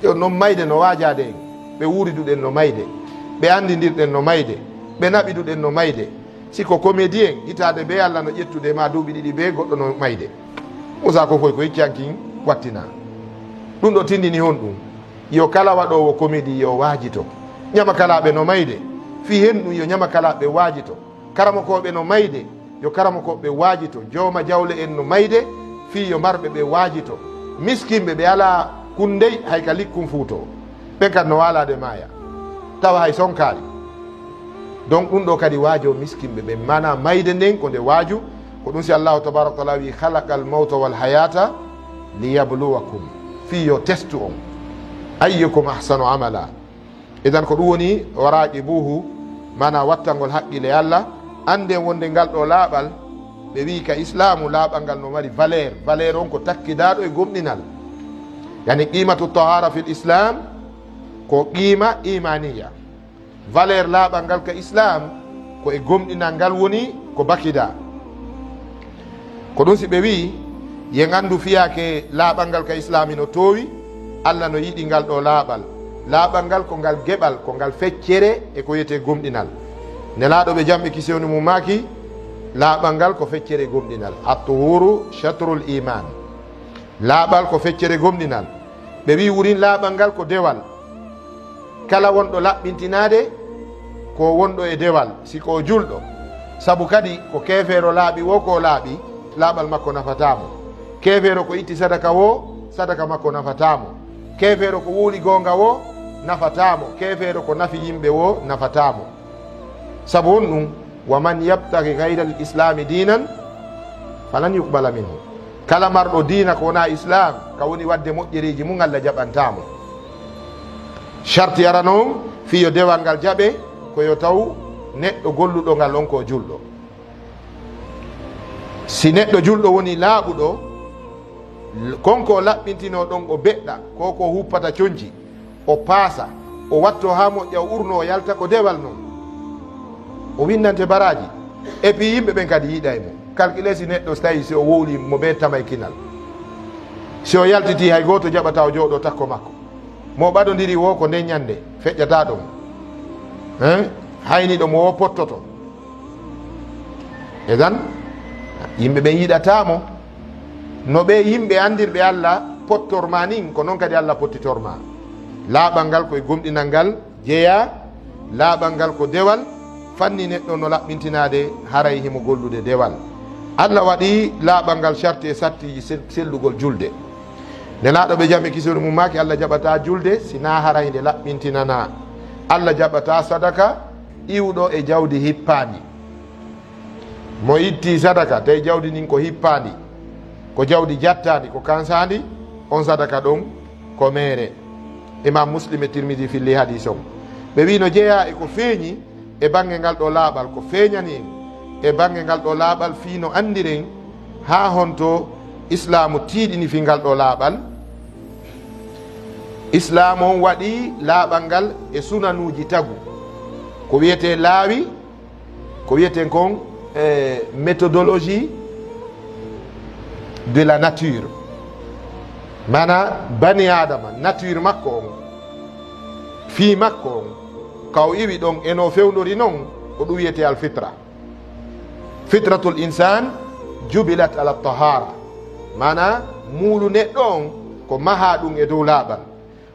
yo no mayde no wajade en ɓe wuriduɗen no mayde ɓe andidirɗen no mayde ɓe naɓiduɗen no mayde siko comédie en hitade be Allah no ƴettude ma duuɓi ɗiɗi be goɗɗo no mayde usa ko foy ko hiccankin wattina ɗum ɗo tindini hon ɗum yo kala waɗowo comédie yo waajito ñama kalaɓe no mayde fi hen ɗum yo ñama kalaɓe waajito karamokoɓe no mayde yo karamokoɓe waajito jowma jawle en no mayde fi yo marɓe ɓe waajito miskinɓe ɓe ala kundey hayka likkum fuuto ɓe kadi no walade maya tawa hay sonkari donc ɗum ɗo kadi waajo miskinɓe ɓe mana mayde nden ko nde waaju ko ɗum si allahu tabaraka taala wi halaka al mawta wal hayata liyabluwakum fi yo testu on ayyukum ahsanu amala idan ko ɗum woni waraqibuhu mana wattangol haqqille Allah ande wonde ngal ɗo laaɓal ɓe wi ka islamu laaɓal ngal no mari valeur valeur on ko takkidaɗo e gomɗinal yani qimatu tahara fil islam ko qima imaniya valeur laaɓal ngal ka islam ko e gomɗinal ngal woni ko bakida ko ɗum si ɓe wi ye gandu fiyake laaɓal ngal ka islami no towi Allah no yiɗi ngal ɗo laaɓal laaɓal ngal ko ngal geɓal ko ngal feccere e ko wiyete gomɗinal nelaɗo ɓe jamɓe kisewni mum maki laaɓal ngal ko feccere gomɗinal at-tuhuru chatrul iman laaɓal ko feccere gomɗinal ɓe wi wurin laaɓal ngal ko dewal kala wonɗo laɓɓintinade ko wonɗo e dewal siko julɗo saabu kadi ko kefeero laaɓi wo ko laaɓi laaɓal makko nafatamo kefeero ko itti sadaka wo sadaka makko nafatamo kefeero ko wuuli gonga wo nafatamo kefeero ko nafi yimɓe wo nafatamo saabu on ɗum wa man yabtagi gayra l islami dinan falan yuqbala minhu kala marɗo dina ko wona islam ka woni wadde moƴƴeriji mum Allah jaɓantamo charte arano on fiyo dewal ngal jaɓe koyo taw neɗɗo golluɗo ngal on ko julɗo si neɗɗo julɗo woni laaɓuɗo konko laɓɓintino ɗon o beɗɗa ko ko huppata coñci o paasa o watto ha moƴƴa o urno o yalta ko dewal noon o windante baraji et puis yimɓe ɓen kadi yiiɗa e mum calcule si neɗɗo so tawi si o wowli mo ɓe tamay kinal si o yaltiti hay goto jaɓata o jooɗo takko makko mo ɓaɗodiri wo ko nden ñande feƴƴata ɗum hayni ɗo mo wo pottoto e dan yimɓe ɓen yiɗatamo no ɓe yimɓe andirɓe Allah pottorma nin ko noon kadi Allah pottitorma laaɓal ngal koye gomɗinal ngal jeeya laaɓal ngal ko dewal fanni neɗɗo no laɓɓintinade haray himo gollude dewal Allah waɗi laaɓal ngal charte e sattiji sellugol julde nelaɗo ɓe jam e kisori mum maki Allah jaɓata julde sina haray nde laɓɓintinana Allah jaɓata sadaka iwɗo e jawdi hippandi mo itti sadaka tawi jawdi nin ko hippandi ko jawdi jattandi ko kansandi on sadaka ɗon ko mere imam muslim e tirmidi filli hadis on ɓe wi no jeeya e ko feeñi e bange ngal ɗo laaɓal ko feeñani en e bange ngal ɗo laaɓal fii no andiren ha honto islamu tiiɗini fi ngal ɗo laaɓal islamu on waɗi laaɓal ngal e sunanuji tagu ko wiyete laawi ko wiyeten kon méthodologie de la nature mana bani adama nature makko on fii makko on kaw iwi ɗon eno fewndori noon ko ɗum wiyete al fitra fitratul insan jubilat ala tahara mana muulu neɗɗo on ko maha ɗum e dow laaɓal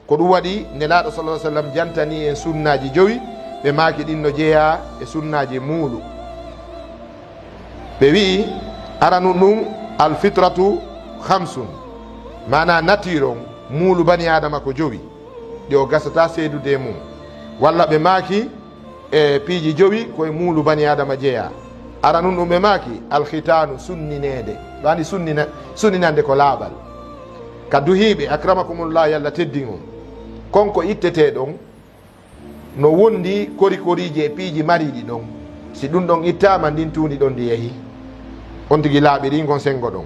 ko ɗum waɗi nelaɗo sallah sallam jantani en sunnaji joyi ɓe maki ɗin no jeeya e sunnaji muulu ɓe wi aranu ɗum al fitratu hamsun mana nature on muulu bani adama ko jowi ɗi o gasata seedude e mum walla ɓe maaki e piiji jowi koye muulu bani adama jeeya ara nun ɗum ɓe maaki alkhitanu sunninede ɗo andi sunninande ko laaɓal ka duhiɓe akramakumullah yallah teddin on konko ittete ɗon no wondi korikoriji e piiji mariɗi ɗon si ɗum ɗon ittama ndin tundi ɗon ndi yeehi on tigui laaɓiri gon sengo ɗon